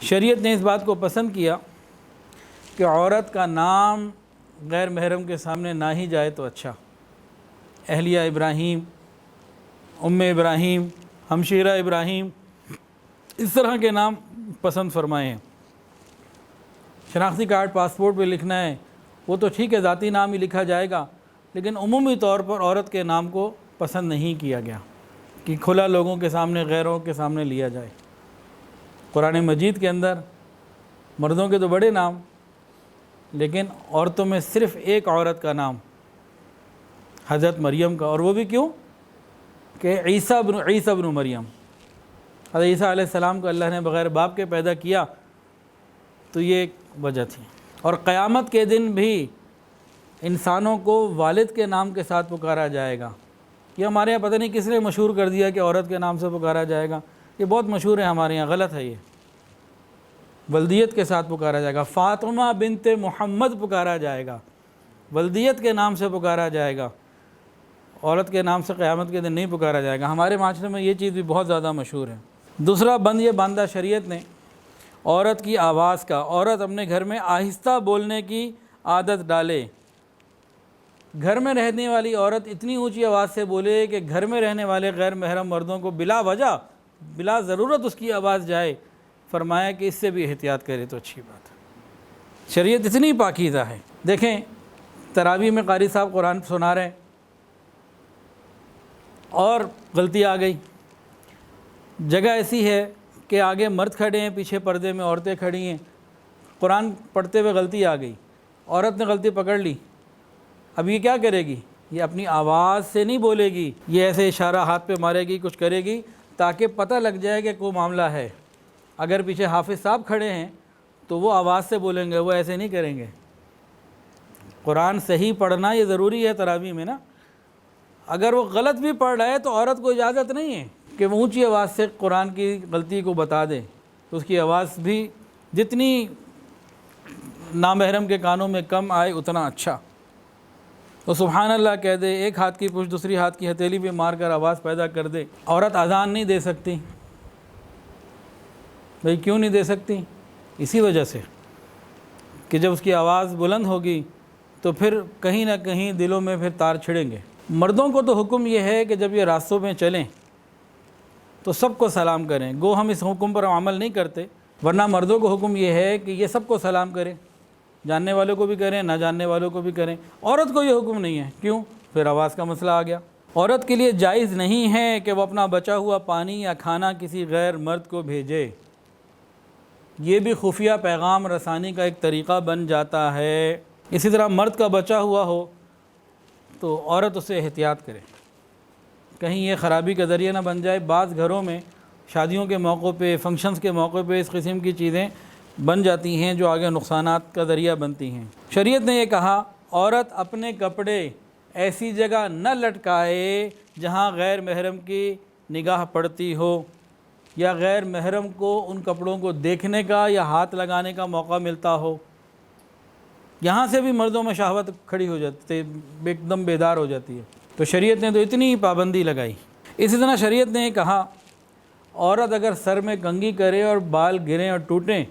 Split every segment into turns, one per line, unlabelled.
شریعت نے اس بات کو پسند کیا کہ عورت کا نام غیر محرم کے سامنے نہ ہی جائے تو اچھا۔ اہلیہ ابراہیم، ام ابراہیم، ہمشیرہ ابراہیم، اس طرح کے نام پسند فرمائے ہیں۔ شناختی کارڈ، پاسپورٹ پہ لکھنا ہے وہ تو ٹھیک ہے، ذاتی نام ہی لکھا جائے گا، لیکن عمومی طور پر عورت کے نام کو پسند نہیں کیا گیا کہ کھلا لوگوں کے سامنے، غیروں کے سامنے لیا جائے۔ قرآن مجید کے اندر مردوں کے تو بڑے نام، لیکن عورتوں میں صرف ایک عورت کا نام حضرت مریم کا، اور وہ بھی کیوں کہ عیسیٰ ابن مریم، حضرت عیسیٰ علیہ السلام کو اللہ نے بغیر باپ کے پیدا کیا، تو یہ ایک وجہ تھی۔ اور قیامت کے دن بھی انسانوں کو والد کے نام کے ساتھ پکارا جائے گا۔ یہ ہمارے یہاں پتہ نہیں کس نے مشہور کر دیا کہ عورت کے نام سے پکارا جائے گا، یہ بہت مشہور ہے ہمارے یہاں، غلط ہے یہ۔ ولدیت کے ساتھ پکارا جائے گا، فاطمہ بنت محمد پکارا جائے گا، ولدیت کے نام سے پکارا جائے گا، عورت کے نام سے قیامت کے دن نہیں پکارا جائے گا۔ ہمارے معاشرے میں یہ چیز بھی بہت زیادہ مشہور ہے۔ دوسرا بند یہ باندھا شریعت نے عورت کی آواز کا، عورت اپنے گھر میں آہستہ بولنے کی عادت ڈالے۔ گھر میں رہنے والی عورت اتنی اونچی آواز سے بولے کہ گھر میں رہنے والے غیر محرم مردوں کو بلا وجہ، بلا ضرورت اس کی آواز جائے، فرمایا کہ اس سے بھی احتیاط کرے تو اچھی بات ہے۔ شریعت اتنی پاکیزہ ہے۔ دیکھیں تراویح میں قاری صاحب قرآن سنا رہے ہیں اور غلطی آ گئی، جگہ ایسی ہے کہ آگے مرد کھڑے ہیں، پیچھے پردے میں عورتیں کھڑی ہیں، قرآن پڑھتے ہوئے غلطی آ گئی، عورت نے غلطی پکڑ لی، اب یہ کیا کرے گی؟ یہ اپنی آواز سے نہیں بولے گی، یہ ایسے اشارہ ہاتھ پہ مارے گی، کچھ کرے گی تاکہ پتہ لگ جائے کہ کوئی معاملہ ہے۔ اگر پیچھے حافظ صاحب کھڑے ہیں تو وہ آواز سے بولیں گے، وہ ایسے نہیں کریں گے۔ قرآن صحیح پڑھنا یہ ضروری ہے تراویح میں نا۔ اگر وہ غلط بھی پڑھ رہا ہے تو عورت کو اجازت نہیں ہے کہ وہ اونچی آواز سے قرآن کی غلطی کو بتا دے، تو اس کی آواز بھی جتنی نامحرم کے کانوں میں کم آئے اتنا اچھا۔ تو سبحان اللہ کہہ دے، ایک ہاتھ کی پشت دوسری ہاتھ کی ہتھیلی پہ مار کر آواز پیدا کر دے۔ عورت اذان نہیں دے سکتی، بھئی کیوں نہیں دے سکتی؟ اسی وجہ سے کہ جب اس کی آواز بلند ہوگی تو پھر کہیں نہ کہیں دلوں میں پھر تار چھڑیں گے۔ مردوں کو تو حکم یہ ہے کہ جب یہ راستوں میں چلیں تو سب کو سلام کریں، گو ہم اس حکم پر عمل نہیں کرتے، ورنہ مردوں کو حکم یہ ہے کہ یہ سب کو سلام کریں، جاننے والوں کو بھی کریں، نہ جاننے والوں کو بھی کریں۔ عورت کو یہ حکم نہیں ہے، کیوں؟ پھر آواز کا مسئلہ آ گیا۔ عورت کے لیے جائز نہیں ہے کہ وہ اپنا بچا ہوا پانی یا کھانا کسی غیر مرد کو بھیجے، یہ بھی خفیہ پیغام رسانی کا ایک طریقہ بن جاتا ہے۔ اسی طرح مرد کا بچا ہوا ہو تو عورت اسے احتیاط کرے، کہیں یہ خرابی کا ذریعہ نہ بن جائے۔ بعض گھروں میں شادیوں کے موقع پہ، فنکشنز کے موقع پہ اس قسم کی چیزیں بن جاتی ہیں جو آگے نقصانات کا ذریعہ بنتی ہیں۔ شریعت نے یہ کہا عورت اپنے کپڑے ایسی جگہ نہ لٹکائے جہاں غیر محرم کی نگاہ پڑتی ہو، یا غیر محرم کو ان کپڑوں کو دیکھنے کا یا ہاتھ لگانے کا موقع ملتا ہو۔ یہاں سے بھی مردوں میں شہوت کھڑی ہو جاتی ہے، ایک دم بیدار ہو جاتی ہے۔ تو شریعت نے تو اتنی پابندی لگائی۔ اسی طرح شریعت نے یہ کہا عورت اگر سر میں کنگھی کرے اور بال گریں اور ٹوٹیں،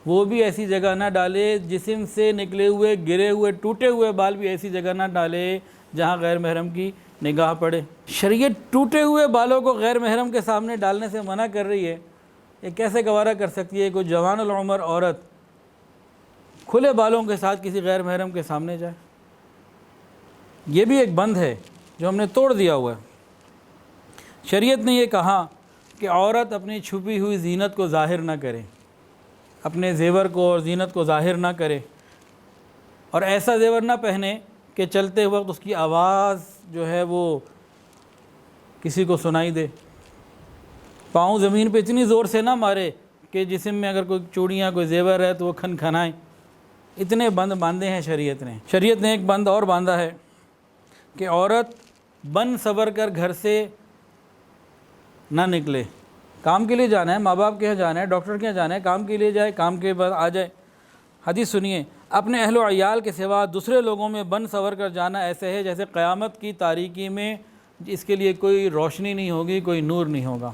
وہ بھی ایسی جگہ نہ ڈالے، جسم سے نکلے ہوئے گرے ہوئے ٹوٹے ہوئے بال بھی ایسی جگہ نہ ڈالے جہاں غیر محرم کی نگاہ پڑے۔ شریعت ٹوٹے ہوئے بالوں کو غیر محرم کے سامنے ڈالنے سے منع کر رہی ہے، یہ کیسے گوارا کر سکتی ہے کوئی جوان العمر عورت کھلے بالوں کے ساتھ کسی غیر محرم کے سامنے جائے؟ یہ بھی ایک بند ہے جو ہم نے توڑ دیا ہوا ہے۔ شریعت نے یہ کہا کہ عورت اپنی چھپی ہوئی زینت کو ظاہر نہ کرے، اپنے زیور کو اور زینت کو ظاہر نہ کرے، اور ایسا زیور نہ پہنے کہ چلتے وقت اس کی آواز جو ہے وہ کسی کو سنائی دے، پاؤں زمین پہ اتنی زور سے نہ مارے کہ جسم میں اگر کوئی چوڑیاں کوئی زیور ہے تو وہ کھن کھنائیں۔ اتنے بند باندھے ہیں شریعت نے۔ شریعت نے ایک بند اور باندھا ہے کہ عورت بن سور کر گھر سے نہ نکلے، کام کے لیے جانا ہے، ماں باپ کے یہاں جانا ہے، ڈاکٹر کے یہاں جانا ہے، کام کے لیے جائے، کام کے بعد آ جائے۔ حدیث سنیے، اپنے اہل و عیال کے سوا دوسرے لوگوں میں بن سور کر جانا ایسے ہے جیسے قیامت کی تاریکی میں اس کے لیے کوئی روشنی نہیں ہوگی، کوئی نور نہیں ہوگا۔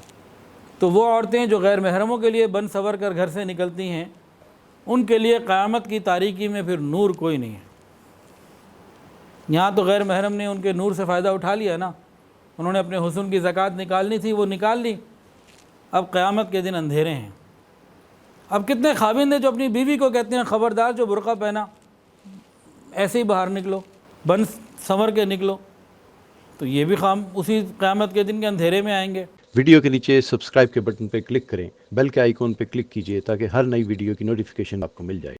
تو وہ عورتیں جو غیر محرموں کے لیے بن سنور کر گھر سے نکلتی ہیں، ان کے لیے قیامت کی تاریکی میں پھر نور کوئی نہیں ہے۔ یہاں تو غیر محرم نے ان کے نور سے فائدہ اٹھا لیا نا، انہوں نے اپنے حسن کی زکوٰۃ نکالنی تھی، وہ نکال لی، اب قیامت کے دن اندھیرے ہیں۔ اب کتنے خاوند ہیں جو اپنی بیوی کو کہتے ہیں خبردار جو برقع پہنا ایسے ہی باہر نکلو، بن سنور کے نکلو، تو یہ بھی اسی قیامت کے دن کے اندھیرے میں آئیں گے۔
ویڈیو کے نیچے سبسکرائب کے بٹن پہ کلک کریں، بیل کے آئیکن پہ کلک کیجئے تاکہ ہر نئی ویڈیو کی نوٹیفیکیشن آپ کو مل جائے۔